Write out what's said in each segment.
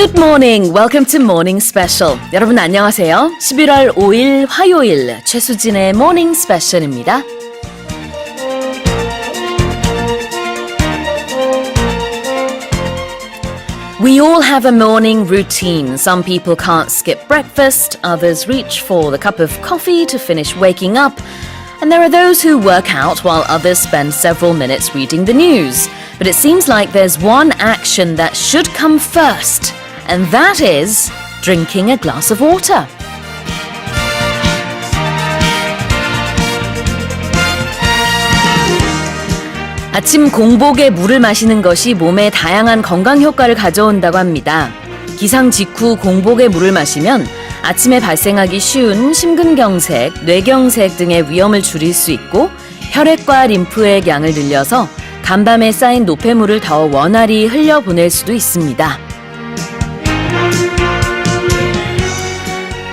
Good morning. Welcome to Morning Special. 여러분 안녕하세요. 11월 5일 화요일 최수진의 Morning Special입니다. We all have a morning routine. Some people can't skip breakfast. Others reach for the cup of coffee to finish waking up. And there are those who work out while others spend several minutes reading the news. But it seems like there's one action that should come first. And that is drinking a glass of water. 아침 공복에 물을 마시는 것이 몸에 다양한 건강 효과를 가져온다고 합니다. 기상 직후 공복에 물을 마시면 아침에 발생하기 쉬운 심근경색, 뇌경색 등의 위험을 줄일 수 있고 혈액과 림프의 양을 늘려서 간밤에 쌓인 노폐물을 더 원활히 흘려보낼 수도 있습니다.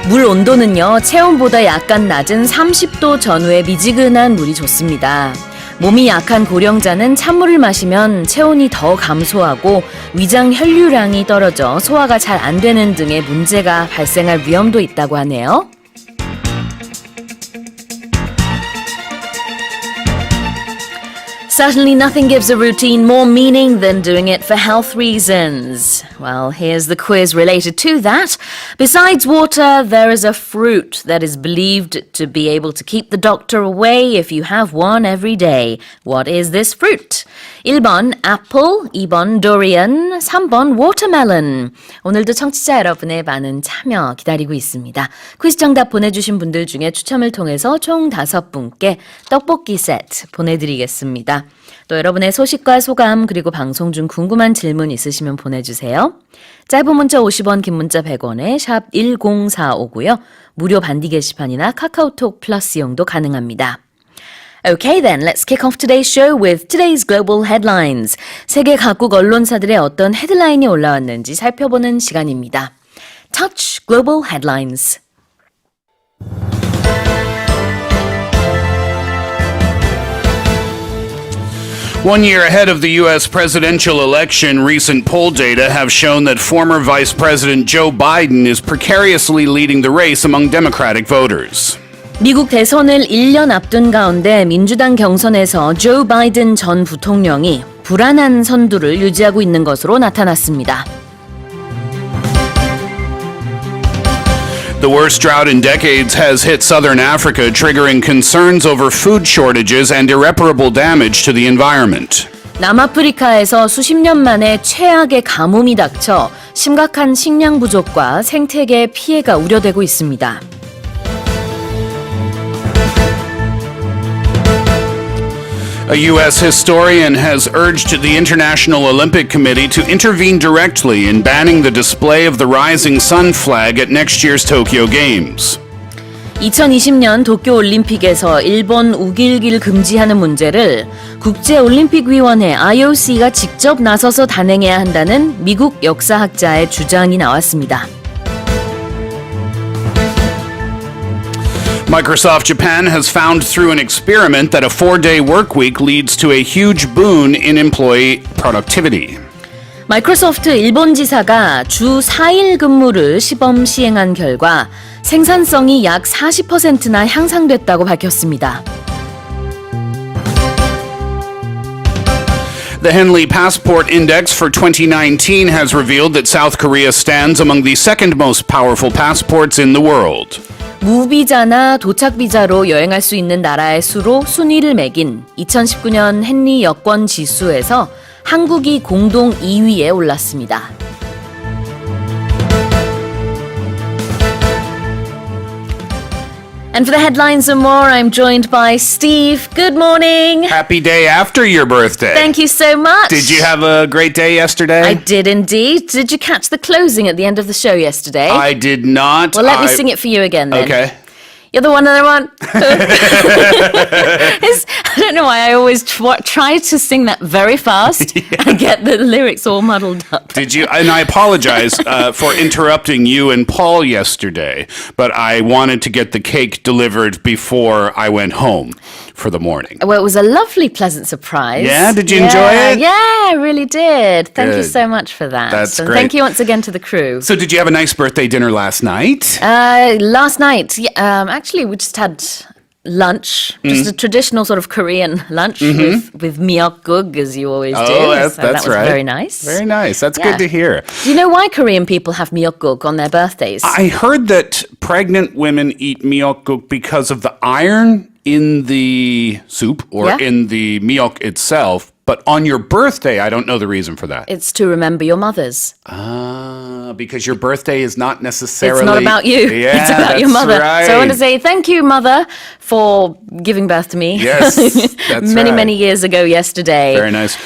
물 온도는요, 체온보다 약간 낮은 30도 전후의 미지근한 물이 좋습니다. 몸이 약한 고령자는 찬물을 마시면 체온이 더 감소하고 위장 혈류량이 떨어져 소화가 잘 안 되는 등의 문제가 발생할 위험도 있다고 하네요. Certainly nothing gives a routine more meaning than doing it for health reasons. Well, here's the quiz related to that. Besides water, there is a fruit that is believed to be able to keep the doctor away if you have one every day. What is this fruit? 1번 apple, 2번 durian, 3번 watermelon. 오늘도 청취자 여러분의 많은 참여 기다리고 있습니다. 퀴즈 정답 보내주신 분들 중에 추첨을 통해서 총 5분께 떡볶이 세트 보내드리겠습니다. 또 여러분의 소식과 소감 그리고 방송 중 궁금한 질문 있으시면 보내주세요. 짧은 문자 50원, 긴 문자 100원에 샵 1045고요. 무료 반디 게시판이나 카카오톡 플러스 이용도 가능합니다. Okay then, let's kick off today's show with today's global headlines. 세계 각국 언론사들의 어떤 헤드라인이 올라왔는지 살펴보는 시간입니다. Touch Global Headlines. One year ahead of the U.S. presidential election, recent poll data have shown that former Vice President Joe Biden is precariously leading the race among Democratic voters. 미국 대선을 1년 앞둔 가운데 민주당 경선에서 조 바이든 전 부통령이 불안한 선두를 유지하고 있는 것으로 나타났습니다. The worst drought in decades has hit southern Africa, triggering concerns over food shortages and irreparable damage to the environment. 남아프리카에서 수십 년 만에 최악의 가뭄이 닥쳐 심각한 식량 부족과 생태계 피해가 우려되고 있습니다. A U.S. historian has urged the International Olympic Committee to intervene directly in banning the display of the rising sun flag at next year's Tokyo Games. 2020년 도쿄올림픽에서 일본 우길기를 금지하는 문제를 국제올림픽위원회 IOC가 직접 나서서 단행해야 한다는 미국 역사학자의 주장이 나왔습니다. Microsoft Japan has found through an experiment that a 4-day work week leads to a huge boon in employee productivity. 마이크로소프트 일본 지사가 주 4일 근무를 시범 시행한 결과 생산성이 약 40%나 향상됐다고 밝혔습니다. The Henley Passport Index for 2019 has revealed that South Korea stands among the second most powerful passports in the world. 무비자나 도착비자로 여행할 수 있는 나라의 수로 순위를 매긴 2019년 헨리 여권 지수에서 한국이 공동 2위에 올랐습니다. And for the headlines and more, I'm joined by Steve. Good morning. Happy day after your birthday. Thank you so much. Did you have a great day yesterday? I did indeed. Did you catch the closing at the end of the show yesterday? I did not. Well, let me sing it for you again then. Okay. You're the one that I want. I don't know why I always try to sing that very fast and get the lyrics all muddled up. Did you? And I apologize for interrupting you and Paul yesterday, but I wanted to get the cake delivered before I went home for the morning. Well, it was a lovely, pleasant surprise. Yeah? Did you enjoy it? Yeah, I really did. Thank you Good. so much for that. That's and great. Thank you once again to the crew. So did you have a nice birthday dinner last night? Last night, actually, we just had lunch, just a traditional sort of Korean lunch with miyeokguk, as you always do. That's So that was right. very nice. Very nice. That's Yeah. good to hear. Do you know why Korean people have miyeokguk on their birthdays? I heard that pregnant women eat miyeokguk because of the iron in the soup or Yeah. in the myeok itself. But on your birthday, I don't know the reason for that. It's to remember your mothers. Because your birthday is not necessarily... It's not about you. Yeah, It's about your that's mother. right. So I want to say thank you, mother, for giving birth to me. Yes, that's many, right. many years ago yesterday. Very nice.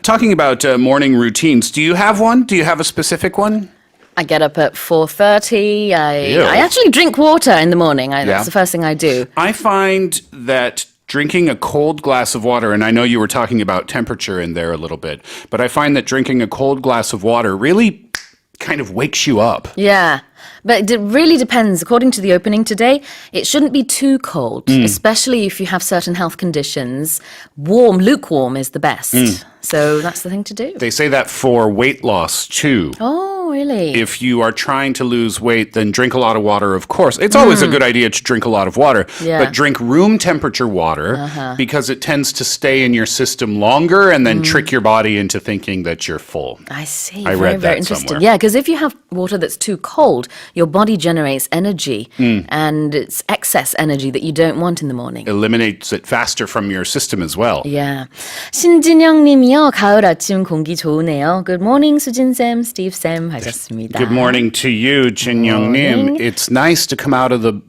Talking about morning routines, do you have one? Do you have a specific one? I get up at 4:30. Ew. I actually drink water in the morning. Yeah. That's the first thing I do. I find that drinking a cold glass of water, and I know you were talking about temperature in there a little bit, but I find that drinking a cold glass of water really kind of wakes you up. Yeah. But it really depends. According to the opening today, it shouldn't be too cold, especially if you have certain health conditions. Lukewarm is the best. So that's the thing to do. They say that for weight loss too. Oh, really? If you are trying to lose weight, then drink a lot of water, of course. It's always a good idea to drink a lot of water, Yeah. but drink room temperature water because it tends to stay in your system longer and then trick your body into thinking that you're full. I see. I very, read very that interesting. somewhere. Yeah, because if you have water that's too cold, your body generates energy, and it's excess energy that you don't want in the morning. Eliminates it faster from your system as well. Yeah. 신진영 님이요. 가을 아침 공기 좋으네요. Good morning, 수진 쌤, Steve 쌤 하셨습니다. Good morning to you, Jin Young Nim. Morning. It's nice to come out of the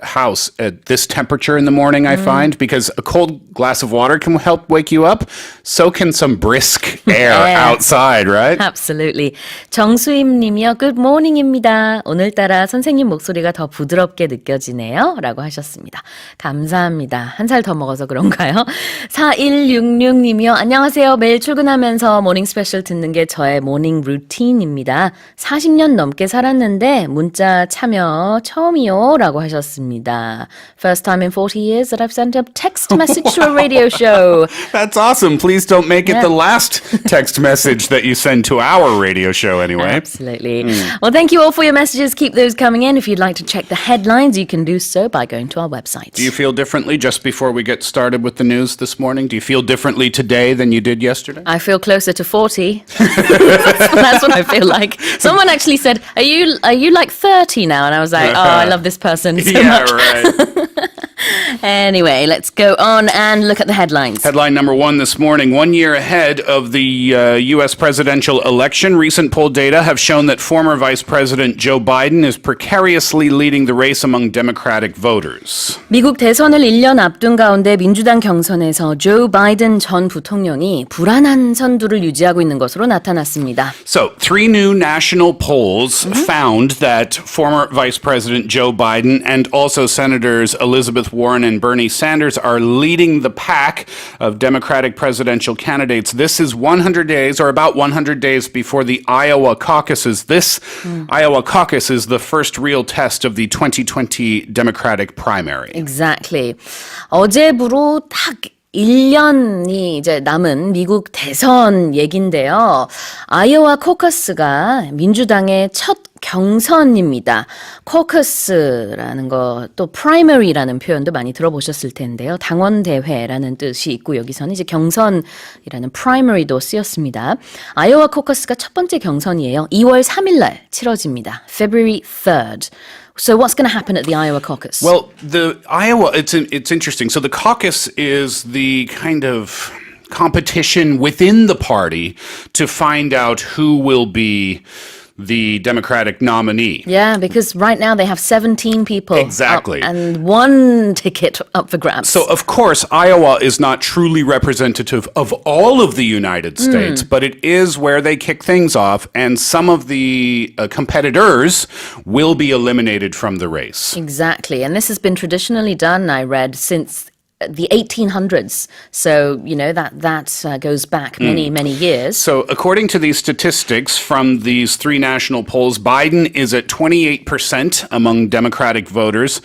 house at this temperature in the morning, I find, because a cold glass of water can help wake you up. So can some brisk air Yeah. outside, right? Absolutely. 정수임 님이요. Good morning입니다. 오늘따라 선생님 목소리가 더 부드럽게 느껴지네요. 라고 하셨습니다. 감사합니다. 한 살 더 먹어서 그런가요? 4166 님이요. 안녕하세요. 매일 출근하면서 모닝 스페셜 듣는 게 저의 모닝 루틴입니다. 40년 넘게 살았는데 문자 참여 처음이요. 라고 하셨습니다. First time in 40 years that I've sent a text message to a radio show. That's awesome. Please don't make it the last text message that you send to our radio show anyway. Absolutely. Well, thank you all for your messages. Keep those coming in. If you'd like to check the headlines, you can do so by going to our website. Do you feel differently just before we get started with the news this morning? Do you feel differently today than you did yesterday? I feel closer to 40. That's what I feel like. Someone actually said, are you like 30 now? And I was like, oh, I love this person so Yeah, much. right. Anyway, let's go on and look at the headlines. Headline number one this morning. 1 year ahead of the U.S. presidential election, recent poll data have shown that former Vice President Joe Biden is precariously leading the race among Democratic voters. 미국 대선을 1년 앞둔 가운데 민주당 경선에서 조 바이든 전 부통령이 불안한 선두를 유지하고 있는 것으로 나타났습니다. So, 3 new national polls found that former Vice President Joe Biden and also Senators Elizabeth Warren and Bernie Sanders are leading the pack of Democratic presidential candidates. This is 100 days, or about 100 days before the Iowa caucuses. This Iowa caucus is the first real test of the 2020 Democratic primary. Exactly. 어제부로 딱 1년이 이제 남은 미국 대선 얘긴데요. 아이오와 코커스가 민주당의 첫 경선입니다. 코커스라는 거, 또 프라이머리라는 표현도 많이 들어보셨을 텐데요. 당원대회라는 뜻이 있고 여기서는 이제 경선이라는 프라이머리도 쓰였습니다. 아이오와 코커스가 첫 번째 경선이에요. 2월 3일 날 치러집니다. February 3rd. So what's going to happen at the Iowa caucus? Well, the Iowa, it's interesting. So the caucus is the kind of competition within the party to find out who will be the Democratic nominee. Yeah, because right now they have 17 people Exactly. up and one ticket up for grabs. So, of course, Iowa is not truly representative of all of the United States, but it is where they kick things off, and some of the competitors will be eliminated from the race. Exactly. And this has been traditionally done, I read, since the 1800s. So, that goes back many years. So, according to these statistics from these three national polls, Biden is at 28% among Democratic voters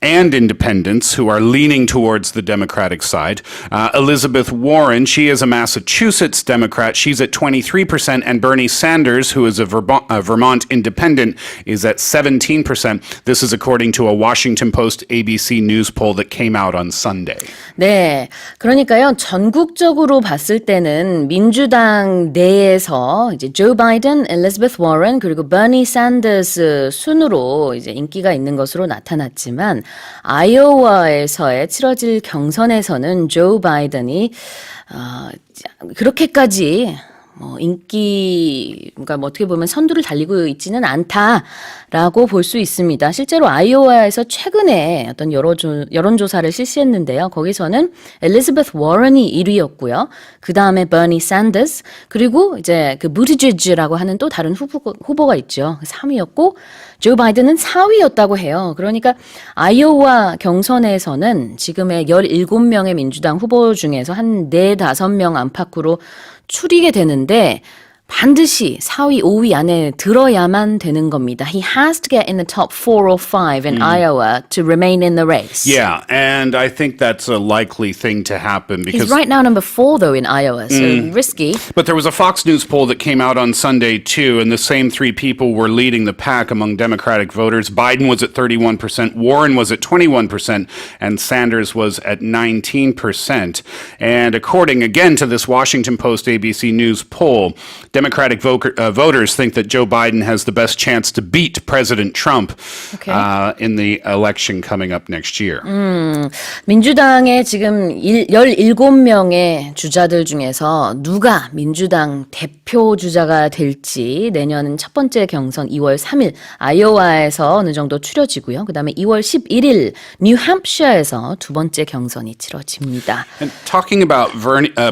and independents who are leaning towards the Democratic side. Elizabeth Warren, she is a Massachusetts Democrat. She's at 23%. And Bernie Sanders, who is a Vermont independent, is at 17%. This is according to a Washington Post ABC News poll that came out on Sunday. 네, 그러니까요, 전국적으로 봤을 때는 민주당 내에서 이제 조 바이든, 엘리자베스 워런, 그리고 버니 샌더스 순으로 이제 인기가 있는 것으로 나타났지만, 아이오와에서의 치러질 경선에서는 조 바이든이 그렇게까지 인기가 어떻게 보면 선두를 달리고 있지는 않다라고 볼 수 있습니다. 실제로 아이오와에서 최근에 어떤 여론조사를 실시했는데요. 거기서는 엘리자베스 워런이 1위였고요. 그 다음에 버니 샌더스, 그리고 이제 그 부티지지라고 하는 또 다른 후보가 있죠. 3위였고, 조 바이든은 4위였다고 해요. 그러니까 아이오와 경선에서는 지금의 17명의 민주당 후보 중에서 한 4-5명 안팎으로 추리게 되는데 반드시 4위, 5위 안에 들어야만 되는 겁니다. He has to get in the top 4 or 5 in Iowa to remain in the race. Yeah, and I think that's a likely thing to happen because He's right now number 4 though in Iowa, so risky. But there was a Fox News poll that came out on Sunday, too, and the same three people were leading the pack among Democratic voters. Biden was at 31%, Warren was at 21%, and Sanders was at 19%. And according, again, to this Washington Post ABC News poll, Democratic voters think that Joe Biden has the best chance to beat President Trump in the election coming up next year. 민주당의 지금 17명의 주자들 중에서 누가 민주당 대표 주자가 될지 내년 첫 번째 경선 2월 3일 아이오와에서 어느 정도 추려지고요. 그다음에 2월 11일 뉴햄프셔에서 두 번째 경선이 치러집니다. And talking about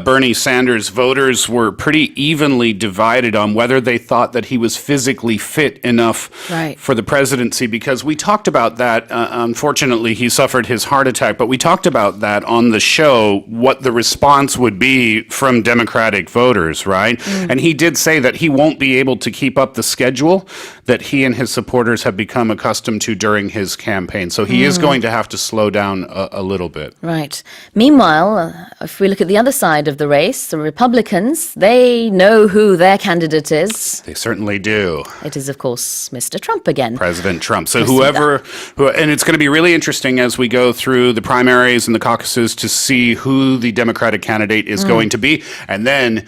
Bernie Sanders, voters were pretty evenly divided on whether they thought that he was physically fit enough for the presidency, because we talked about that. Unfortunately, he suffered his heart attack, but we talked about that on the show, what the response would be from Democratic voters, right? And he did say that he won't be able to keep up the schedule that he and his supporters have become accustomed to during his campaign. So he is going to have to slow down a little bit. Right. Meanwhile, if we look at the other side of the race, the Republicans, they know who their candidate is. They certainly do. It is, of course, Mr. Trump again. President Trump. So and it's going to be really interesting as we go through the primaries and the caucuses to see who the Democratic candidate is going to be. And then,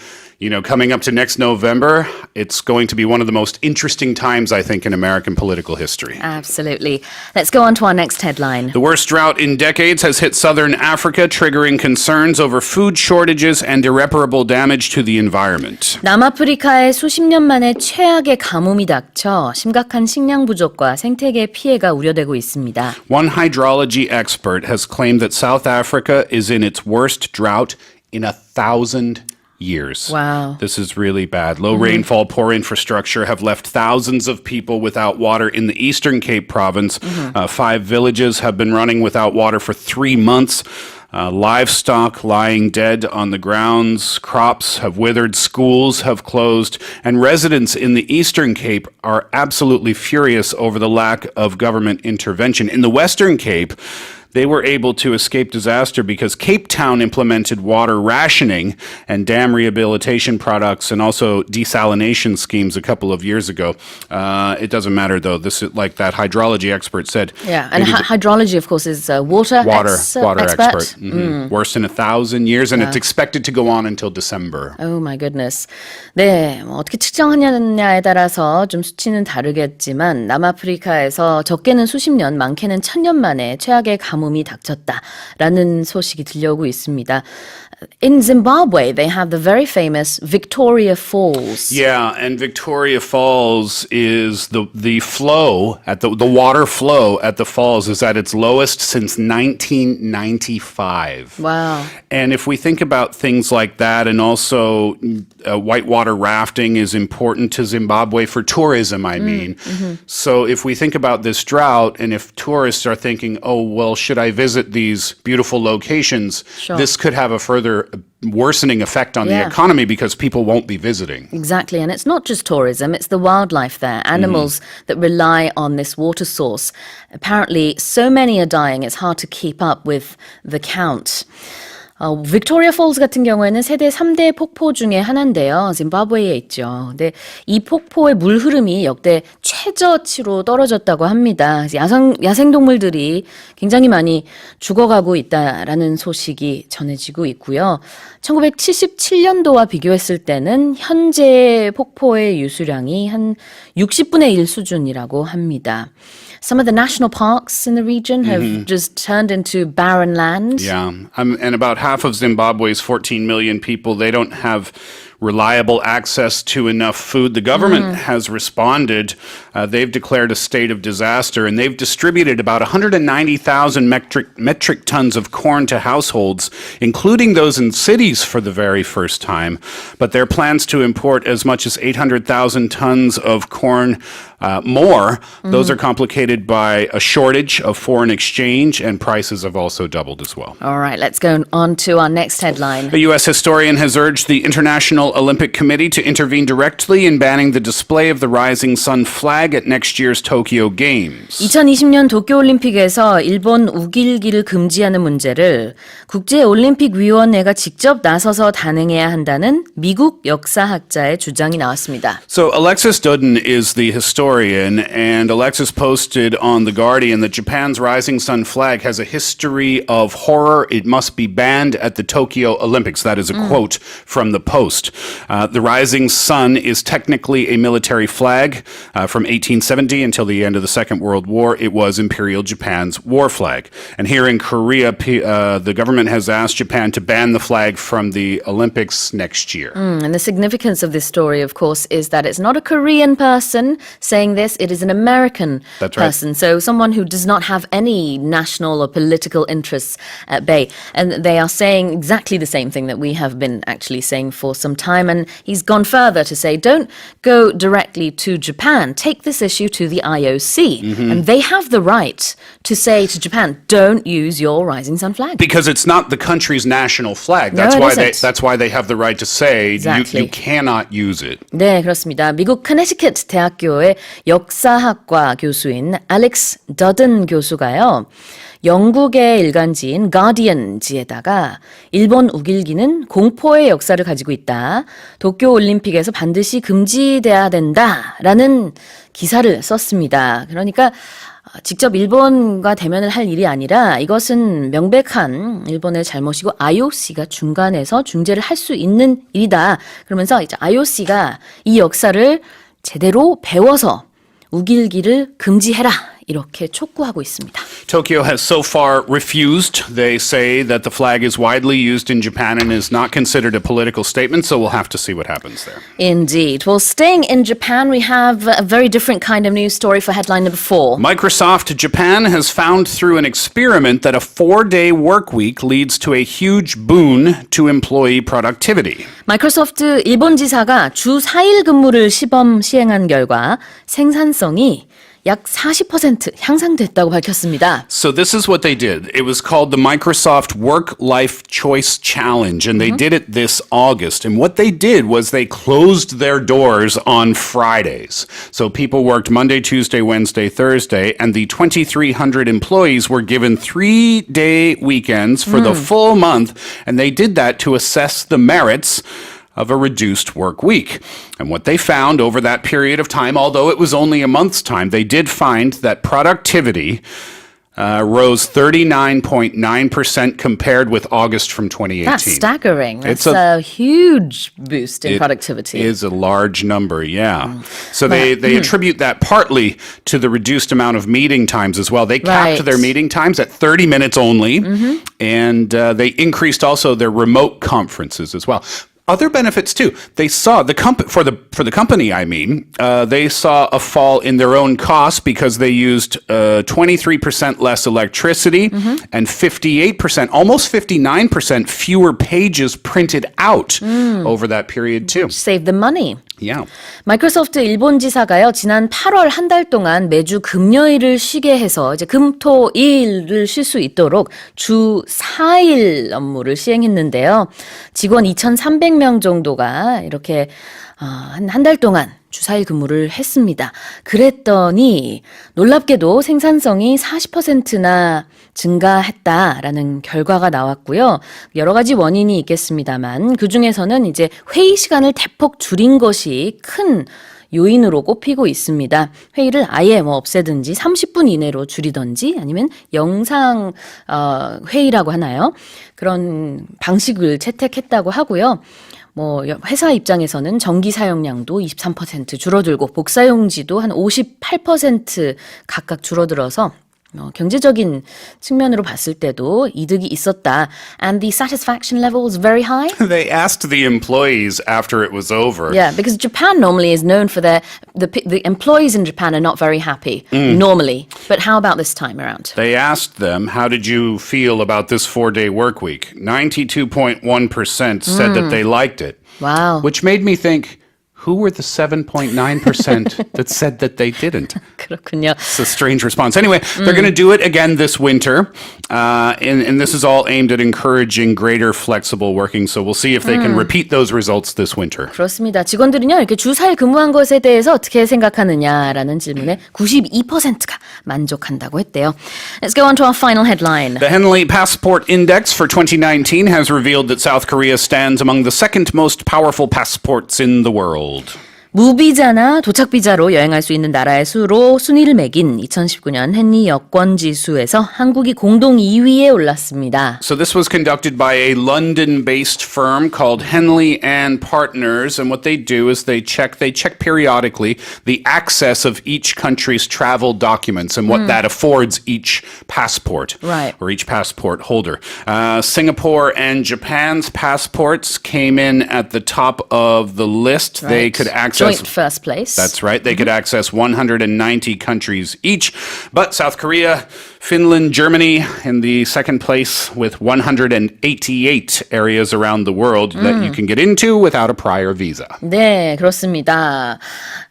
coming up to next November, it's going to be one of the most interesting times, I think, in American political history. Absolutely. Let's go on to our next headline. The worst drought in decades has hit southern Africa, triggering concerns over food shortages and irreparable damage to the environment. 남아프리카에 수십 년 만에 최악의 가뭄이 닥쳐 심각한 식량 부족과 생태계 피해가 우려되고 있습니다. One hydrology expert has claimed that South Africa is in its worst drought in 1,000 years. Wow. This is really bad. Low rainfall, poor infrastructure have left thousands of people without water in the Eastern Cape province. 5 villages have been running without water for 3 months. Livestock lying dead on the grounds, crops have withered, schools have closed, and residents in the Eastern Cape are absolutely furious over the lack of government intervention. In the Western Cape, they were able to escape disaster because Cape Town implemented water rationing and dam rehabilitation products and also desalination schemes a couple of years ago. It doesn't matter, though. This is like that hydrology expert said. Yeah, and hydrology, of course, is water expert. Worse in 1,000 years, and it's expected to go on until December. Oh my goodness. 네, 어떻게 측정하느냐에 따라서 좀 수치는 다르겠지만 남아프리카에서 적게는 수십 년, 많게는 1,000년 만에 최악의 가뭄이 닥쳤다라는 소식이 들려오고 있습니다. In Zimbabwe, they have the very famous Victoria Falls. Yeah, and Victoria Falls is the flow at the water flow at the falls is at its lowest since 1995. Wow. And if we think about things like that, and also whitewater rafting is important to Zimbabwe for tourism, I mean. So if we think about this drought, and if tourists are thinking, oh, well, should I visit these beautiful locations? Sure. This could have a further worsening effect on the economy because people won't be visiting. Exactly. And it's not just tourism, it's the wildlife there, animals that rely on this water source. Apparently, so many are dying, it's hard to keep up with the count. 빅토리아 폴즈 같은 경우에는 세계 3대 폭포 중에 하나인데요. 짐바브웨에 있죠. 근데 이 폭포의 물 흐름이 역대 최저치로 떨어졌다고 합니다. 야생동물들이 굉장히 많이 죽어가고 있다라는 소식이 전해지고 있고요. 1977년도와 비교했을 때는 현재 폭포의 유수량이 한 60분의 1 수준이라고 합니다. Some of the national parks in the region have just turned into barren land. Yeah, and about half of Zimbabwe's 14 million people, they don't have reliable access to enough food. The government has responded. They've declared a state of disaster, and they've distributed about 190,000 metric tons of corn to households, including those in cities for the very first time. But their plans to import as much as 800,000 tons of corn more, those are complicated by a shortage of foreign exchange, and prices have also doubled as well. All right, let's go on to our next headline. A U.S. historian has urged the International Olympic Committee to intervene directly in banning the display of the rising sun flag at next year's Tokyo Games. 2020년 도쿄올림픽에서 일본 우길기를 금지하는 문제를 국제올림픽위원회가 직접 나서서 단행해야 한다는 미국 역사학자의 주장이 나왔습니다. So Alexis Dodden is the historian, and Alexis posted on The Guardian that Japan's rising sun flag has a history of horror. It must be banned at the Tokyo Olympics. That is a quote from the Post. The rising sun is technically a military flag. From 1870 until the end of the Second World War, it was Imperial Japan's war flag. And here in Korea, the government has asked Japan to ban the flag from the Olympics next year. And the significance of this story, of course, is that it's not a Korean person saying this, it is an American person. So someone who does not have any national or political interests at bay. And they are saying exactly the same thing that we have been actually saying for some time. And he's gone further to say, don't go directly to Japan. Take this issue to the IOC. And they have the right to say to Japan, don't use your rising sun flag. Because it's not the country's national flag. No, That's why they have the right to say you cannot use it. 네, 그렇습니다. 미국 커네티컷 대학교의 역사학과 교수인 알렉스 더든 교수가요. 영국의 일간지인 가디언지에다가 일본 우길기는 공포의 역사를 가지고 있다. 도쿄올림픽에서 반드시 금지돼야 된다라는 기사를 썼습니다. 그러니까 직접 일본과 대면을 할 일이 아니라 이것은 명백한 일본의 잘못이고 IOC가 중간에서 중재를 할 수 있는 일이다. 그러면서 이제 IOC가 이 역사를 제대로 배워서 우길기를 금지해라. 이렇게 촉구하고 있습니다. Tokyo has so far refused. They say that the flag is widely used in Japan and is not considered a political statement, so we'll have to see what happens there. Indeed. Well, staying in Japan, we have a very different kind of news story for headline number 4. Microsoft Japan has found through an experiment that a 4-day work week leads to a huge boon to employee productivity. 마이크로소프트 일본 지사가 주 4일 근무를 시범 시행한 결과 생산성이 약 40% 향상됐다고 밝혔습니다. So this is what they did. It was called the Microsoft Work-Life Choice Challenge, and they did it this August. And what they did was they closed their doors on Fridays. So people worked Monday, Tuesday, Wednesday, Thursday, and the 2,300 employees were given 3-day weekends for the full month, and they did that to assess the merits of a reduced work week. And what they found over that period of time, although it was only a month's time, they did find that productivity rose 39.9% compared with August from 2018. That's staggering. That's a huge boost in productivity. It is a large number, yeah. So they attribute that partly to the reduced amount of meeting times as well. They capped their meeting times at 30 minutes only, and they increased also their remote conferences as well. Other benefits too. They saw for the company. I mean, they saw a fall in their own costs because they used 23% less electricity and 58%, almost 59% fewer pages printed out over that period too. Save them money. Yeah. 마이크로소프트 일본 지사가요, 지난 8월 한 달 동안 매주 금요일을 쉬게 해서 이제 금토일을 쉴 수 있도록 주 4일 업무를 시행했는데요. 직원 2,300명 정도가 이렇게 한 달 동안 주 4일 근무를 했습니다. 그랬더니 놀랍게도 생산성이 40%나 증가했다라는 결과가 나왔고요. 여러 가지 원인이 있겠습니다만 그중에서는 이제 회의 시간을 대폭 줄인 것이 큰 요인으로 꼽히고 있습니다. 회의를 아예 없애든지 30분 이내로 줄이든지 아니면 영상 회의라고 하나요? 그런 방식을 채택했다고 하고요. 회사 입장에서는 전기 사용량도 23% 줄어들고 복사용지도 한 58% 각각 줄어들어서 경제적인 측면으로 봤을 때도 이득이 있었다. And the satisfaction level was very high. They asked the employees after it was over. Yeah, because Japan normally is known for the employees in Japan are not very happy normally. But how about this time around? They asked them, how did you feel about this 4-day work week? 92.1% said that they liked it. Wow. Which made me think, who were the 7.9% that said that they didn't? 그렇군요. It's a strange response. Anyway, they're going to do it again this winter. And this is all aimed at encouraging greater flexible working. So we'll see if they can repeat those results this winter. 그렇습니다. 직원들은요, 이렇게 주 4일 근무한 것에 대해서 어떻게 생각하느냐라는 질문에 92%가 만족한다고 했대요. Let's go on to our final headline. The Henley Passport Index for 2019 has revealed that South Korea stands among the second most powerful passports in the world. 무비자나 도착비자로 여행할 수 있는 나라의 수로 순위를 매긴 2019년 헨리 여권 지수에서 한국이 공동 2위에 올랐습니다. So this was conducted by a London-based firm called Henley and Partners, and what they do is they check periodically the access of each country's travel documents and what that affords each passport, or each passport holder. Singapore and Japan's passports came in at the top of the list. They could access joint first place. That's right. They could access 190 countries each. But South Korea, Finland, Germany in the second place with 188 areas around the world that you can get into without a prior visa. 네, 그렇습니다.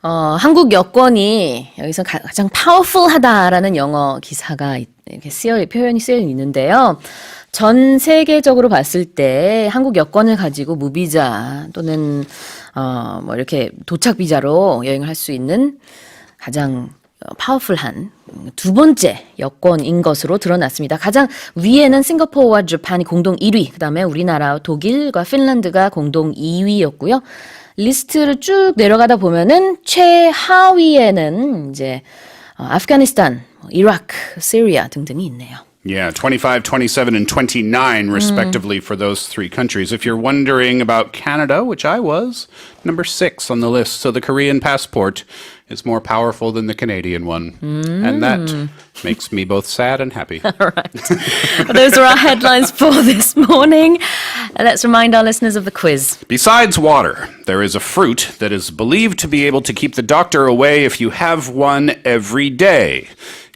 한국 여권이 여기서 가장 파워풀하다라는 영어 기사가 이렇게 표현이 쓰여 있는데요. 전 세계적으로 봤을 때 한국 여권을 가지고 무비자 또는 이렇게 도착 비자로 여행을 할 수 있는 가장 파워풀한 두 번째 여권인 것으로 드러났습니다. 가장 위에는 싱가포르와 재팬이 공동 1위, 그다음에 우리나라, 독일과 핀란드가 공동 2위였고요. 리스트를 쭉 내려가다 보면은 최하위에는 이제 아프가니스탄, 이라크, 시리아 등등이 있네요. Yeah, 25, 27, and 29, respectively, for those three countries. If you're wondering about Canada, which I was, number 6 on the list. So the Korean passport is more powerful than the Canadian one. And that makes me both sad and happy. All right. Those are our headlines for this morning. Let's remind our listeners of the quiz. Besides water, there is a fruit that is believed to be able to keep the doctor away if you have one every day.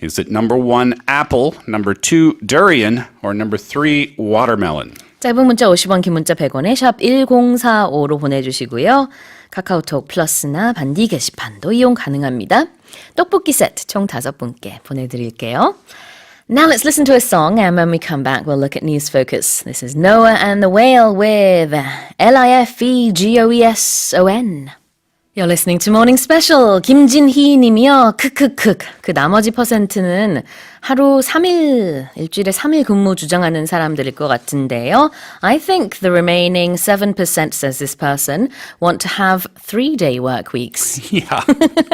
Is it number 1, apple, number 2, durian, or number 3, watermelon? 짧은 문자 50원, 긴 문자 100원에 샵 1045로 보내주시고요. 카카오톡 플러스나 반디 게시판도 이용 가능합니다. 떡볶이 세트 총 5분께 보내드릴게요. Now let's listen to a song, and when we come back, we'll look at News Focus. This is Noah and the Whale with Lifegoeson. You're listening to Morning Special. 김진희 님이요. 크크크. 그 나머지 퍼센트는 하루 3일, 일주일에 3일 근무 주장하는 사람들일 것 같은데요. I think the remaining 7%, says this person, want to have 3-day work weeks. Yeah,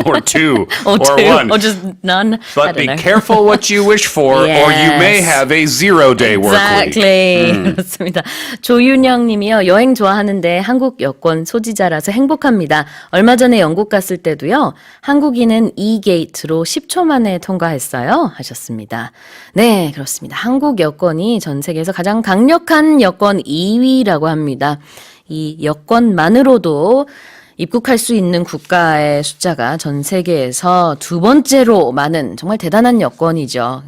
or two, or two, one. or just none. But be careful what you wish for, or you may have a 0-day work week. Exactly. 그렇습니다. 조윤영 님이요. 여행 좋아하는데 한국 여권 소지자라서 행복합니다. 얼마 전에 영국 갔을 때도요. 한국인은 E-게이트로 10초 만에 통과했어요. 하셨습니다. 네, 그렇습니다. 한국 여권이 전 세계에서 가장 강력한 여권 2위라고 합니다. 이 여권만으로도 입국할 수 있는 국가의 숫자가 전 세계에서 두 번째로 많은 정말 대단한 여권이죠.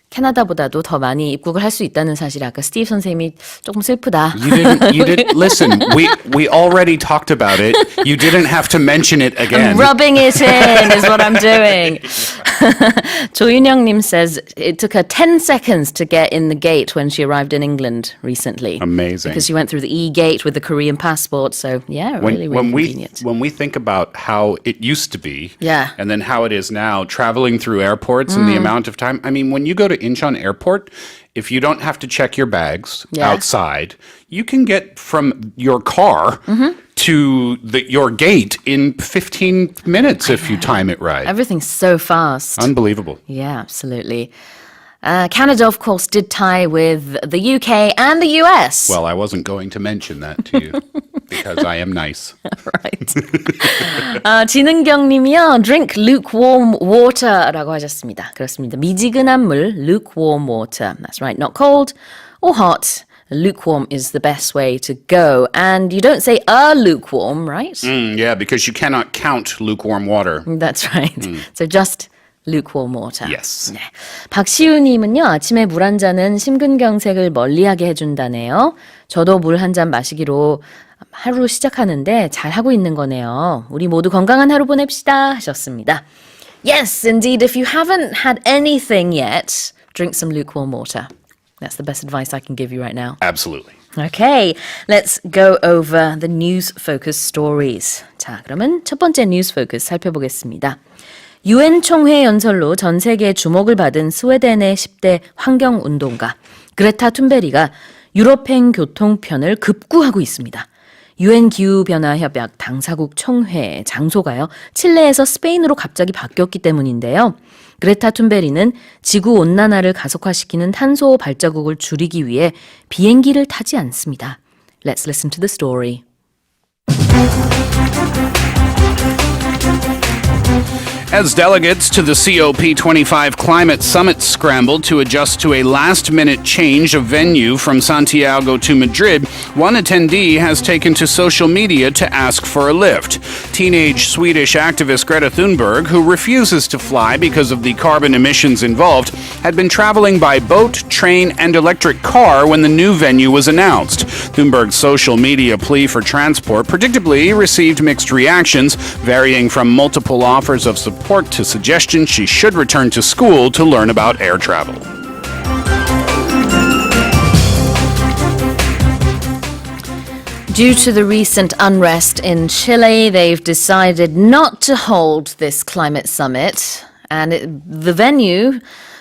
캐나다보다도 더 많이 입국을 할 수 있다는 사실 아까 스티브 선생님이 조금 슬프다. You didn't listen. We already talked about it. You didn't have to mention it again. I'm rubbing it in is what I'm doing. 조윤영님 says it took her 10 seconds to get in the gate when she arrived in England recently. Amazing. Because she went through the E-gate with the Korean passport. So yeah, really convenient. When we think about how it used to be, Yeah. and then how it is now, traveling through airports and the amount of time. I mean, when you go to Incheon Airport, if you don't have to check your bags outside, you can get from your car to your gate in 15 minutes if you time it right. Everything's so fast. Unbelievable. Yeah, absolutely. Canada, of course, did tie with the UK and the US. Well, I wasn't going to mention that to you because I am nice. Right. 지능경 님이요. Drink lukewarm water라고 하셨습니다. 그렇습니다. 미지근한 물, lukewarm water. That's right. Not cold or hot. Lukewarm is the best way to go. And you don't say a lukewarm, right? Yeah, because you cannot count lukewarm water. That's right. So just lukewarm water. Yes. 네. 박시우님은요. 아침에 물 한 잔은 심근경색을 멀리하게 해준다네요. 저도 물 한 잔 마시기로 하루 시작하는데 잘하고 있는 거네요. 우리 모두 건강한 하루 보냅시다 하셨습니다. Yes, indeed. If you haven't had anything yet, drink some lukewarm water. That's the best advice I can give you right now. Absolutely. Okay, let's go over the news focus stories. 자, 그러면 첫 번째 news focus 살펴보겠습니다. UN 총회 연설로 전 세계의 주목을 받은 스웨덴의 10대 환경운동가 그레타 툰베리가 유럽행 교통편을 급구하고 있습니다. UN 기후변화협약 당사국 총회 장소가요. 칠레에서 스페인으로 갑자기 바뀌었기 때문인데요. 그레타 툰베리는 지구온난화를 가속화시키는 탄소 발자국을 줄이기 위해 비행기를 타지 않습니다. Let's listen to the story. As delegates to the COP25 climate summit scrambled to adjust to a last-minute change of venue from Santiago to Madrid, one attendee has taken to social media to ask for a lift. Teenage Swedish activist Greta Thunberg, who refuses to fly because of the carbon emissions involved, had been traveling by boat, train, and electric car when the new venue was announced. Thunberg's social media plea for transport predictably received mixed reactions, varying from multiple offers of support to suggestions she should return to school to learn about air travel. Due to the recent unrest in Chile, they've decided not to hold this climate summit, and the venue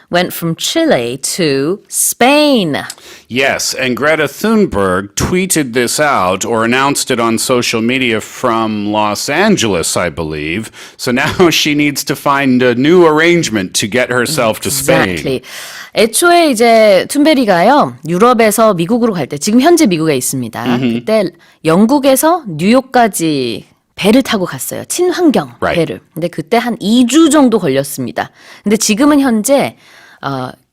went from Chile to Spain. Yes, and Greta Thunberg tweeted this out or announced it on social media from Los Angeles, I believe. So now she needs to find a new arrangement to get herself to Spain. Exactly. 애초에 이제 툰베리가요. 유럽에서 미국으로 갈 때 지금 현재 미국에 있습니다. 그때 영국에서 뉴욕까지 배를 타고 갔어요. 친환경 배를. 근데 그때 한 2주 정도 걸렸습니다. 근데 지금은 현재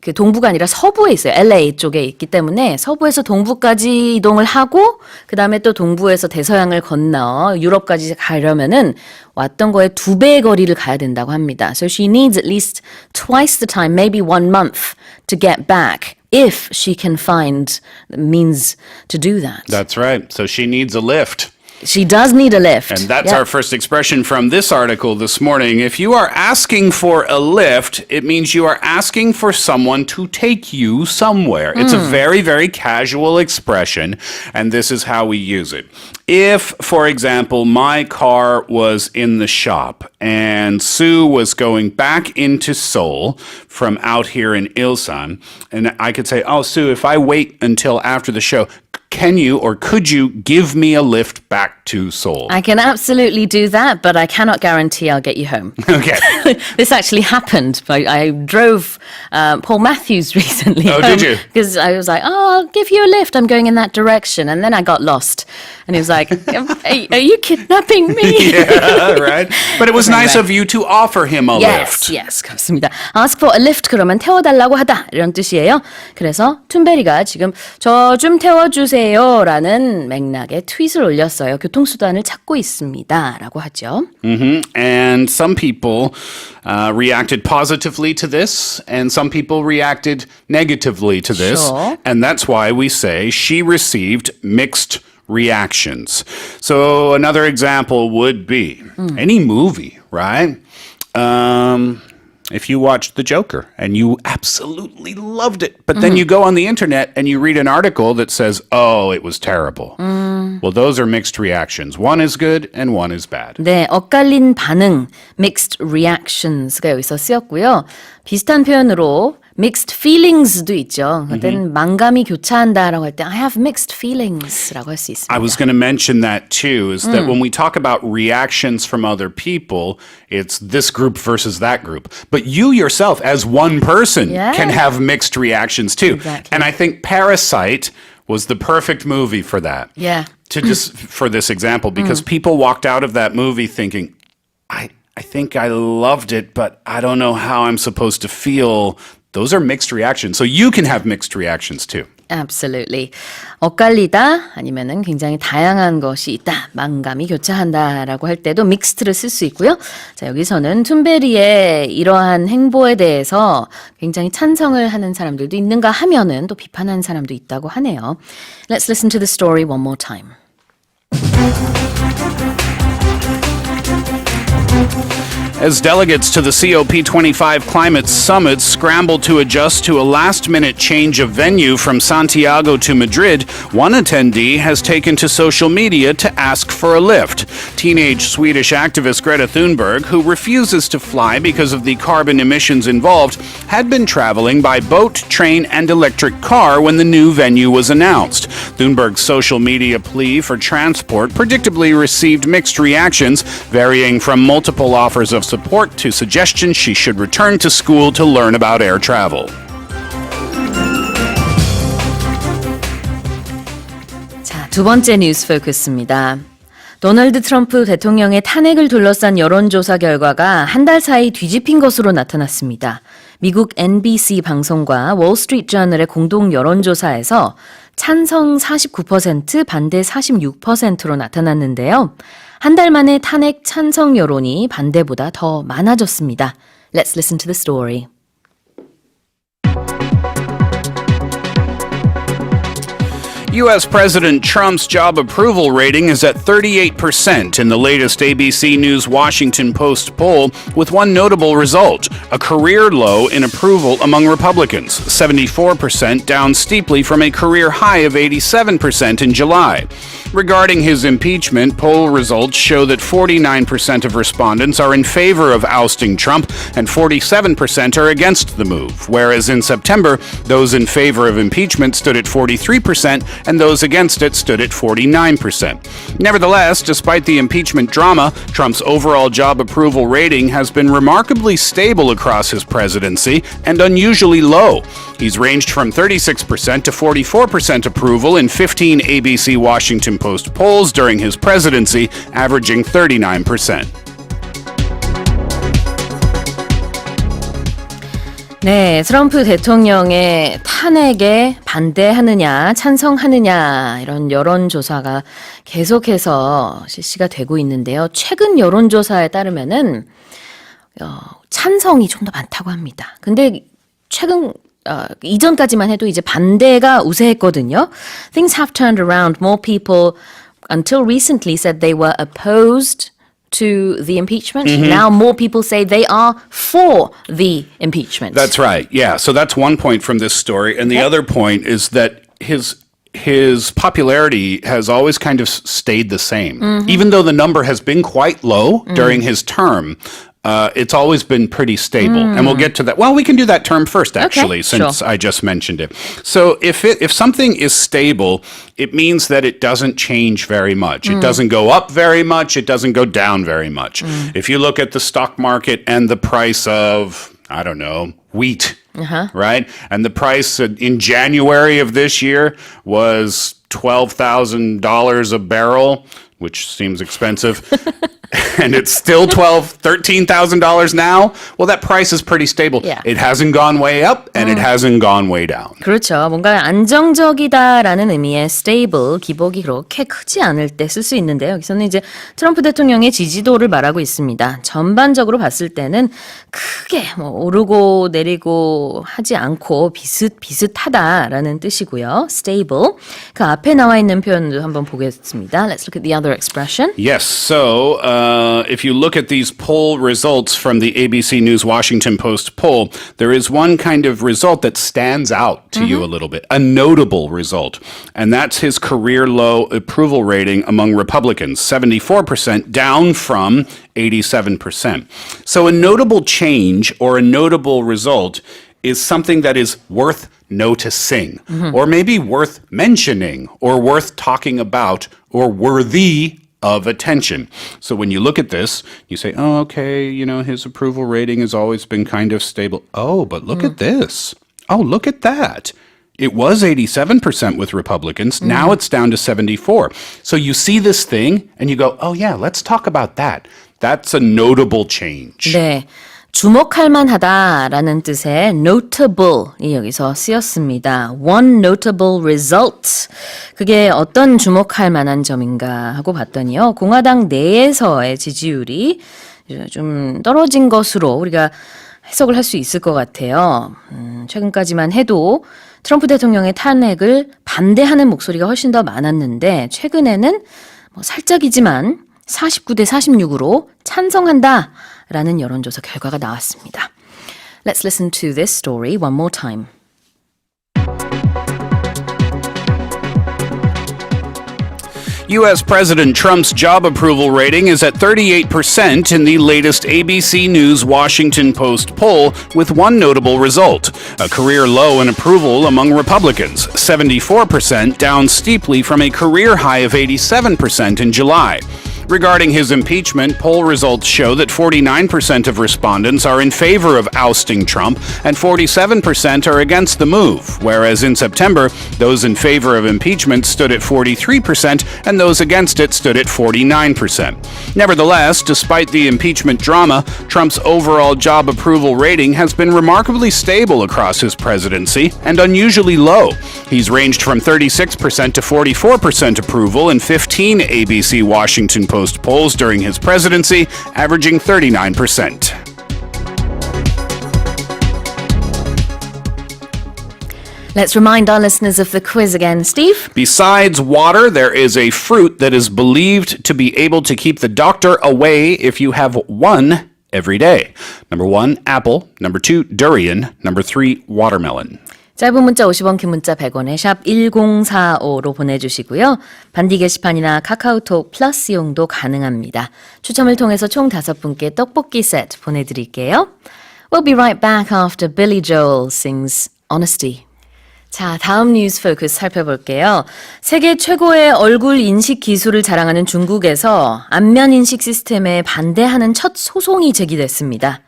그 동부가 아니라 서부에 있어요. LA 쪽에 있기 때문에 서부에서 동부까지 이동을 하고 그 다음에 또 동부에서 대서양을 건너 유럽까지 가려면은 왔던 거에 2배의 거리를 가야 된다고 합니다. So she needs at least twice the time, maybe 1 month to get back if she can find the means to do that. That's right. So she needs a lift. She does need a lift. And that's our first expression from this article this morning. If you are asking for a lift, it means you are asking for someone to take you somewhere. It's a very, very casual expression, and this is how we use it. If, for example, my car was in the shop and Sue was going back into Seoul from out here in Ilsan, and I could say, oh, Sue, if I wait until after the show, can you or could you give me a lift back to Seoul? I can absolutely do that, but I cannot guarantee I'll get you home. Okay. This actually happened. I drove Paul Matthews recently. Oh, did you? Because I was like, oh, I'll give you a lift. I'm going in that direction. And then I got lost. And he was like, are you kidnapping me? Yeah, right. But it was nice of you to offer him a lift. Yes, 그렇습니다. Ask for a lift 그러면 태워달라고 하다 이런 뜻이에요. 그래서 툰베리가 지금 저 좀 태워주세요 라는 맥락의 트윗을 올렸어요. 교통수단을 찾고 있습니다 라고 하죠. And some people reacted positively to this, and some people reacted negatively to this. Sure. And that's why we say she received mixed reactions. So another example would be any movie, right? If you watched The Joker and you absolutely loved it, but then you go on the internet and you read an article that says, oh, it was terrible. Well, those are mixed reactions. One is good and one is bad. 네, 엇갈린 반응, mixed reactions가 여기서 쓰였고요. 비슷한 표현으로 mixed feelings도 있죠. 그때는 만감이 교차한다라고 할 때 I have mixed feelings라고 할 수 있습니다. I was going to mention that too, is that when we talk about reactions from other people, it's this group versus that group. But you yourself, as one person, can have mixed reactions too. Exactly. And I think Parasite was the perfect movie for that. Yeah. For this example, because people walked out of that movie thinking, I think I loved it, but I don't know how I'm supposed to feel. Those are mixed reactions. So you can have mixed reactions too. Absolutely. 엇갈리다 아니면은 굉장히 다양한 것이 있다. 만감이 교차한다라고 할 때도 mixed를 쓸 수 있고요. 자, 여기서는 툰베리의 이러한 행보에 대해서 굉장히 찬성을 하는 사람들도 있는가 하면은 또 비판하는 사람도 있다고 하네요. Let's listen to the story one more time. As delegates to the COP25 climate summit scramble to adjust to a last-minute change of venue from Santiago to Madrid, one attendee has taken to social media to ask for a lift. Teenage Swedish activist Greta Thunberg, who refuses to fly because of the carbon emissions involved, had been traveling by boat, train, and electric car when the new venue was announced. Thunberg's social media plea for transport predictably received mixed reactions, varying from multiple offers of support to suggestions she should return to school to learn about air travel. 자, 두 번째 뉴스 포커스입니다. 도널드 트럼프 대통령의 탄핵을 둘러싼 여론조사 결과가 한 달 사이 뒤집힌 것으로 나타났습니다. 미국 NBC 방송과 월스트리트저널의 공동 여론조사에서 찬성 49%, 반대 46%로 나타났는데요. 한 달 만에 탄핵 찬성 여론이 반대보다 더 많아졌습니다. Let's listen to the story. U.S. President Trump's job approval rating is at 38% in the latest ABC News Washington Post poll, with one notable result, a career low in approval among Republicans, 74%, down steeply from a career high of 87% in July. Regarding his impeachment, poll results show that 49% of respondents are in favor of ousting Trump and 47% are against the move, whereas in September, those in favor of impeachment stood at 43% and those against it stood at 49%. Nevertheless, despite the impeachment drama, Trump's overall job approval rating has been remarkably stable across his presidency and unusually low. He's ranged from 36% to 44% approval in 15 ABC Washington Post polls during his presidency, averaging 39%. 네, 트럼프 대통령의 탄핵에 반대하느냐, 찬성하느냐 이런 여론조사가 계속해서 실시가 되고 있는데요. 최근 여론조사에 따르면은 찬성이 좀 더 많다고 합니다. 근데 최근 이전까지만 해도 이제 반대가 우세했거든요. Things have turned around. More people until recently said they were opposed to the impeachment. Now more people say they are for the impeachment. That's right. Yeah. So that's one point from this story. And the other point is that his his popularity has always kind of stayed the same. Even though the number has been quite low during his term, it's always been pretty stable. And we'll get to that. Well, we can do that term first, actually, since I just mentioned it. So if something is stable, it means that it doesn't change very much. It doesn't go up very much. It doesn't go down very much. If you look at the stock market and the price of, I don't know, wheat, right? And the price in January of this year was $12,000 a barrel, which seems expensive. And it's still $13,000 now. Well, that price is pretty stable. Yeah. It hasn't gone way up and it hasn't gone way down. 그렇죠. 뭔가 안정적이다라는 의미의 stable, 기복이 그렇게 크지 않을 때 쓸 수 있는데요. 여기서는 이제 트럼프 대통령의 지지도를 말하고 있습니다. 전반적으로 봤을 때는 크게 오르고 내리고 하지 않고 비슷비슷하다라는 뜻이고요. stable. 그 앞에 나와 있는 표현도 한번 보겠습니다. Let's look at the other expression. Yes, so if you look at these poll results from the ABC News Washington Post poll, there is one kind of result that stands out to you a little bit, a notable result. And that's his career low approval rating among Republicans, 74%, down from 87%. So a notable change or a notable result is something that is worth noticing, or maybe worth mentioning, or worth talking about, or worthy of attention. So when you look at this, you say, oh, okay, his approval rating has always been kind of stable. Oh, but look at this. Oh, look at that. It was 87% with Republicans. Now it's down to 74. So you see this thing and you go, oh yeah, let's talk about that. That's a notable change. 네. 주목할 만하다라는 뜻의 notable이 여기서 쓰였습니다. One notable result. 그게 어떤 주목할 만한 점인가 하고 봤더니요. 공화당 내에서의 지지율이 좀 떨어진 것으로 우리가 해석을 할 수 있을 것 같아요. 최근까지만 해도 트럼프 대통령의 탄핵을 반대하는 목소리가 훨씬 더 많았는데 최근에는 살짝이지만 49대 46으로 찬성한다 라는 여론조사 결과가 나왔습니다. Let's listen to this story one more time. U.S. President Trump's job approval rating is at 38% in the latest ABC News Washington Post poll, with one notable result: a career low in approval among Republicans, 74%, down steeply from a career high of 87% in July. Regarding his impeachment, poll results show that 49% of respondents are in favor of ousting Trump and 47% are against the move, whereas in September, those in favor of impeachment stood at 43% and those against it stood at 49%. Nevertheless, despite the impeachment drama, Trump's overall job approval rating has been remarkably stable across his presidency and unusually low. He's ranged from 36% to 44% approval in 15 ABC Washington Post polls during his presidency, averaging 39%. Let's remind our listeners of the quiz again, Steve. Besides water, there is a fruit that is believed to be able to keep the doctor away if you have one every day. Number 1, apple. Number 2, durian. Number 3, watermelon. 짧은 문자 50원, 긴 문자 100원에 샵 1045로 보내주시고요. 반디 게시판이나 카카오톡 플러스 이용도 가능합니다. 추첨을 통해서 총 5분께 떡볶이 세트 보내드릴게요. We'll be right back after Billy Joel sings Honesty. 자, 다음 뉴스 포커스 살펴볼게요. 세계 최고의 얼굴 인식 기술을 자랑하는 중국에서 안면 인식 시스템에 반대하는 첫 소송이 제기됐습니다.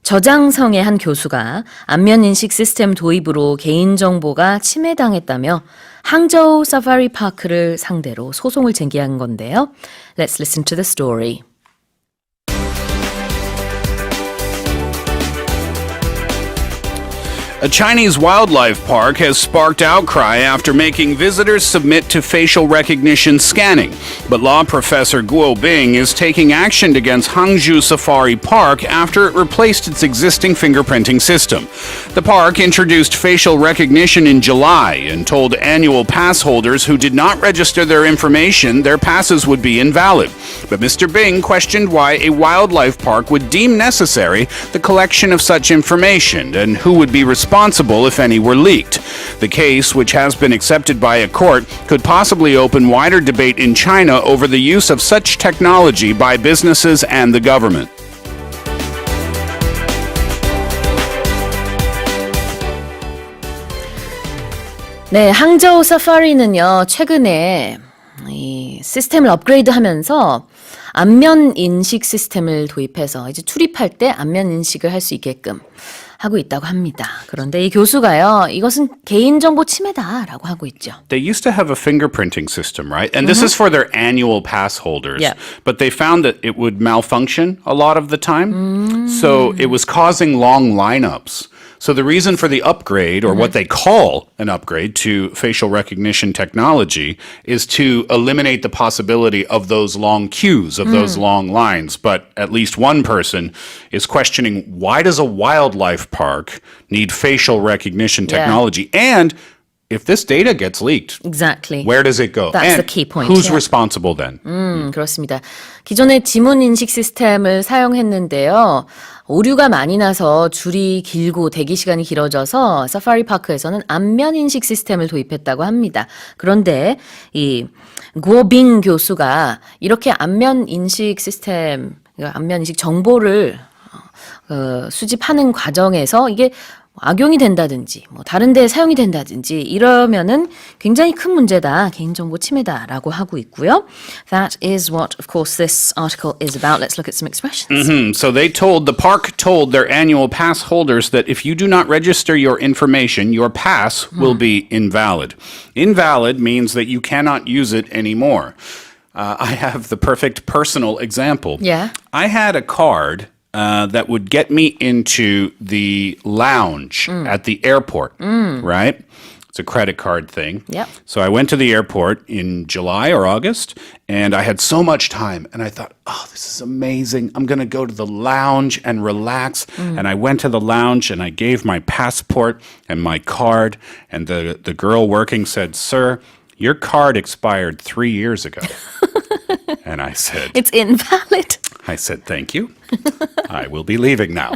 저장성의 한 교수가 안면인식 시스템 도입으로 개인정보가 침해당했다며 항저우 사파리 파크를 상대로 소송을 제기한 건데요. Let's listen to the story. A Chinese wildlife park has sparked outcry after making visitors submit to facial recognition scanning. But law professor Guo Bing is taking action against Hangzhou Safari Park after it replaced its existing fingerprinting system. The park introduced facial recognition in July and told annual pass holders who did not register their information their passes would be invalid. But Mr. Bing questioned why a wildlife park would deem necessary the collection of such information and who would be responsible responsible if any were leaked. The case, which has been accepted by a court, could possibly open wider debate in China over the use of such technology by businesses and the government. 네, 항저우 사파리는요, 최근에 이 시스템을 업그레이드하면서 안면 인식 시스템을 도입해서 이제 출입할 때 안면 인식을 할 수 있게끔 하고 있다고 합니다. 그런데 이 교수가요, 이것은 개인정보 침해다라고 하고 있죠. They used to have a fingerprinting system, right? And this is for their annual pass holders. Yeah. But they found that it would malfunction a lot of the time. So it was causing long lineups. So the reason for the upgrade, or what they call an upgrade to facial recognition technology, is to eliminate the possibility of those long queues, of those long lines. But at least one person is questioning, why does a wildlife park need facial recognition technology? And if this data gets leaked, Exactly. where does it go? That's And the key point. who's yeah. responsible then? 그렇습니다. 기존에 지문 인식 시스템을 사용했는데요. 오류가 많이 나서 줄이 길고 대기 시간이 길어져서 사파리 파크에서는 안면 인식 시스템을 도입했다고 합니다. 그런데 이 구오빙 교수가 이렇게 안면 인식 시스템, 안면 인식 정보를 수집하는 과정에서 이게 악용이 된다든지 뭐 다른 데에 사용이 된다든지 이러면은 굉장히 큰 문제다. 개인정보 침해다라고 하고 있고요. That is what, of course, this article is about. Let's look at some expressions. So the park told their annual pass holders that if you do not register your information, your pass will be invalid. Invalid means that you cannot use it anymore. I have the perfect personal example. Yeah. I had a card that would get me into the lounge at the airport, right? It's a credit card thing. Yep. So I went to the airport in July or August, and I had so much time, and I thought, oh, this is amazing. I'm going to go to the lounge and relax. And I went to the lounge, and I gave my passport and my card, and the girl working said, "Sir, your card expired 3 years ago." And I said, It's invalid. I said, thank you. I will be leaving now.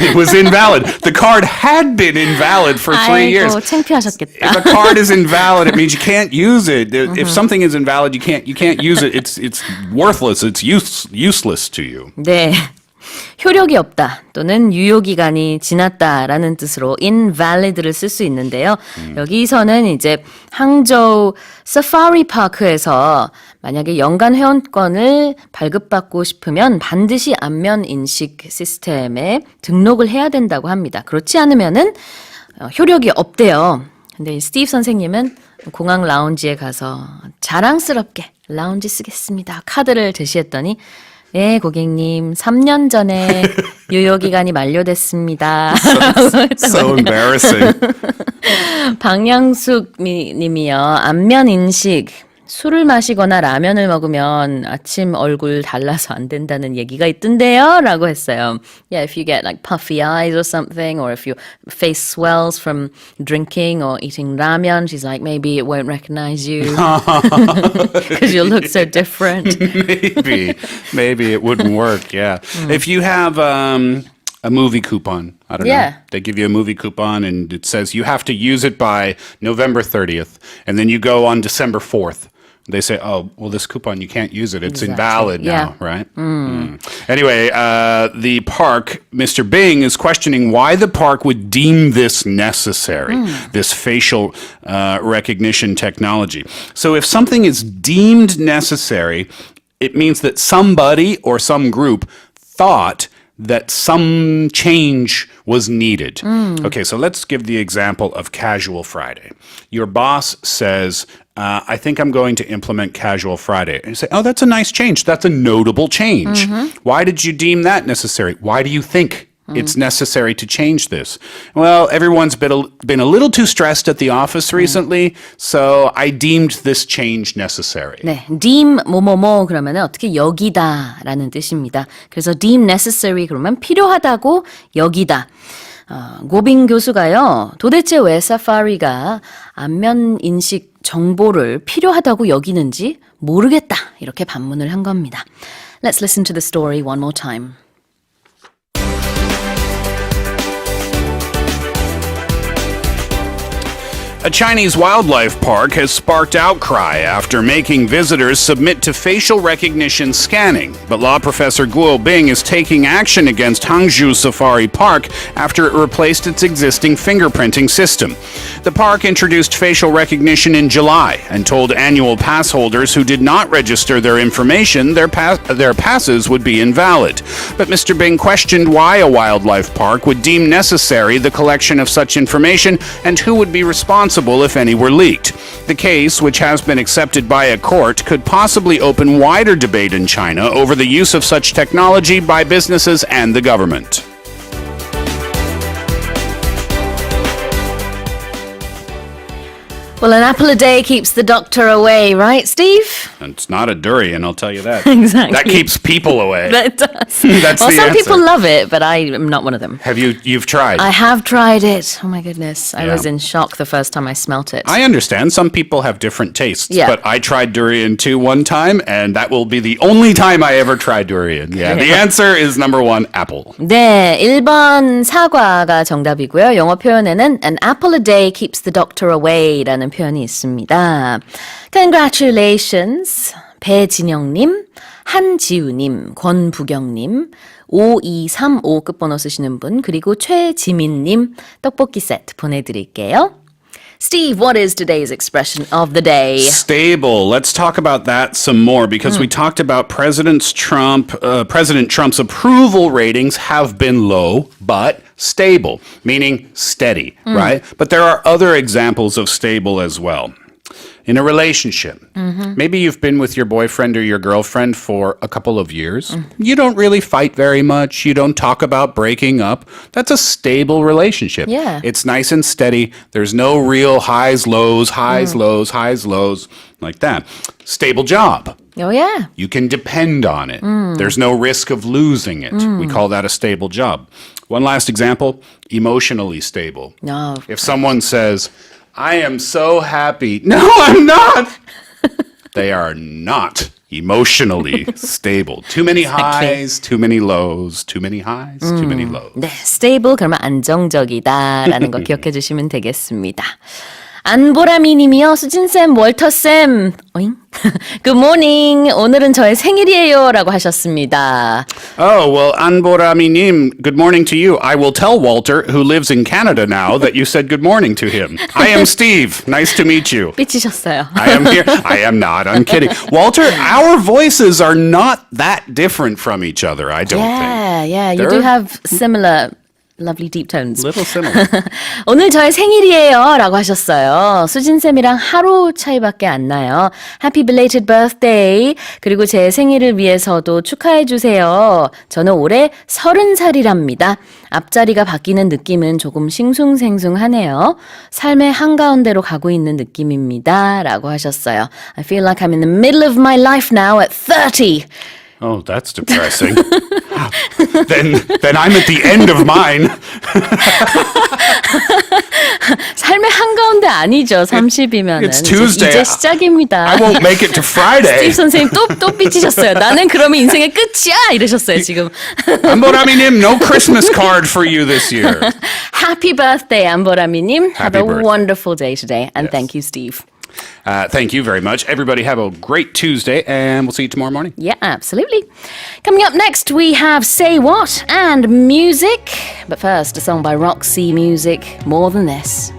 It was invalid. The card had been invalid for 3 years. 아이고, 창피하셨겠다. If a card is invalid, it means you can't use it. If something is invalid, you can't use it. It's worthless. It's useless to you. 네. 효력이 없다 또는 유효기간이 지났다라는 뜻으로 invalid를 쓸 수 있는데요. 여기서는 이제 항저우 사파리 파크에서 만약에 연간 회원권을 발급받고 싶으면 반드시 안면 인식 시스템에 등록을 해야 된다고 합니다. 그렇지 않으면은 효력이 없대요. 근데 스티브 선생님은 공항 라운지에 가서 자랑스럽게 라운지 쓰겠습니다. 카드를 제시했더니 네, 고객님, 3년 전에 유효기간이 만료됐습니다. So embarrassing. 박양숙 님이요. 안면인식. 술을 마시거나 라면을 먹으면 아침 얼굴 달라서 안 된다는 얘기가 있던데요? 라고 했어요. Yeah, if you get like puffy eyes or something, or if your face swells from drinking or eating ramen, she's like, maybe it won't recognize you because you look so different. Maybe it wouldn't work, yeah. If you have a movie coupon, I don't know. They give you a movie coupon and it says you have to use it by November 30th. And then you go on December 4th. They say, oh, well, this coupon, you can't use it. It's invalid now, right? Anyway, the park, Mr. Bing, is questioning why the park would deem this necessary, this facial recognition technology. So if something is deemed necessary, it means that somebody or some group thought that some change was needed. Okay, so let's give the example of Casual Friday. Your boss says, I think I'm going to implement Casual Friday. And you say, oh, that's a nice change. That's a notable change. Why did you deem that necessary? Why do you think it's necessary to change this? Well, everyone's been a little too stressed at the office recently, so I deemed this change necessary. 네, deem 뭐뭐뭐 그러면 어떻게 여기다라는 뜻입니다. 그래서 deem necessary 그러면 필요하다고 여기다. 고빙 교수가요, 도대체 왜 사파리가 안면 인식 정보를 필요하다고 여기는지 모르겠다 이렇게 반문을 한 겁니다. Let's listen to the story one more time. A Chinese wildlife park has sparked outcry after making visitors submit to facial recognition scanning. But law professor Guo Bing is taking action against Hangzhou Safari Park after it replaced its existing fingerprinting system. The park introduced facial recognition in July and told annual pass holders who did not register their information their passes would be invalid. But Mr. Bing questioned why a wildlife park would deem necessary the collection of such information and who would be responsible if any were leaked. The case, which has been accepted by a court, could possibly open wider debate in China over the use of such technology by businesses and the government. Well, an apple a day keeps the doctor away, right, Steve? It's not a durian, I'll tell you that. Exactly. That keeps people away. That does. That's well, the some answer. people love it, but I am not one of them. You've tried? I have tried it. Oh my goodness. I Yeah. was in shock the first time I smelt it. I understand. Some people have different tastes. Yeah. But I tried durian too one time, and that will be the only time I ever tried durian. Yeah. The answer is number one, apple. 네, 1번 사과가 정답이고요. 영어 표현에는 an apple a day keeps the doctor away 라는 표현이 있습니다. Congratulations. 배진영님, 한지우님, 권부경님, 5235 끝번호 쓰시는 분, 그리고 최지민님 떡볶이 세트 보내드릴게요. Steve, what is today's expression of the day? Stable. Let's talk about that some more because we talked about President Trump's approval ratings have been low, but stable, meaning steady, right? But there are other examples of stable as well. In a relationship, maybe you've been with your boyfriend or your girlfriend for a couple of years. You don't really fight very much. You don't talk about breaking up. That's a stable relationship. Yeah. It's nice and steady. There's no real highs, lows, like that. Stable job. Oh, yeah. You can depend on it. There's no risk of losing it. We call that a stable job. One last example, emotionally stable. No. If someone says, I am so happy. No, I'm not. They are not emotionally stable. Too many highs, too many lows, too many highs, too many lows. 네, stable 그러면 안정적이다라는 거 기억해 주시면 되겠습니다. 안보라미 님이요. 수진쌤, 월터쌤. 어잉? Good morning. 오늘은 저의 생일이에요. 라고 하셨습니다. Oh, well, Anborami 님, good morning to you. I will tell Walter, who lives in Canada now, that you said good morning to him. I am Steve. Nice to meet you. 삐치셨어요. I am here. I am not. I'm kidding. Walter, our voices are not that different from each other, I don't think. Yeah. You They're do have similar lovely deep tones. Little similar. 오늘 저의 생일이에요 라고 하셨어요. 수진쌤이랑 하루 차이밖에 안 나요. Happy belated birthday. 그리고 제 생일을 위해서도 축하해 주세요. 저는 올해 30살이랍니다. 앞자리가 바뀌는 느낌은 조금 싱숭생숭하네요. 삶의 한가운데로 가고 있는 느낌입니다. 라고 하셨어요. I feel like I'm in the middle of my life now at 30. Oh, that's depressing. then I'm at the end of mine. 삶의 한가운데 아니죠. 30이면은. It's Tuesday. 이제 시작입니다. I won't make it to Friday. 스티브 선생님 또 삐치셨어요. 나는 그러면 인생의 끝이야 이러셨어요 지금. 안보라미님, no Christmas card for you this year. Happy birthday, 안보라미님. Have Happy a birthday. wonderful day today, and Yes. thank you, Steve. Thank you very much. Everybody have a great Tuesday, and we'll see you tomorrow morning. Yeah, absolutely. Coming up next, we have Say What and music. But first, a song by Roxy Music, More Than This.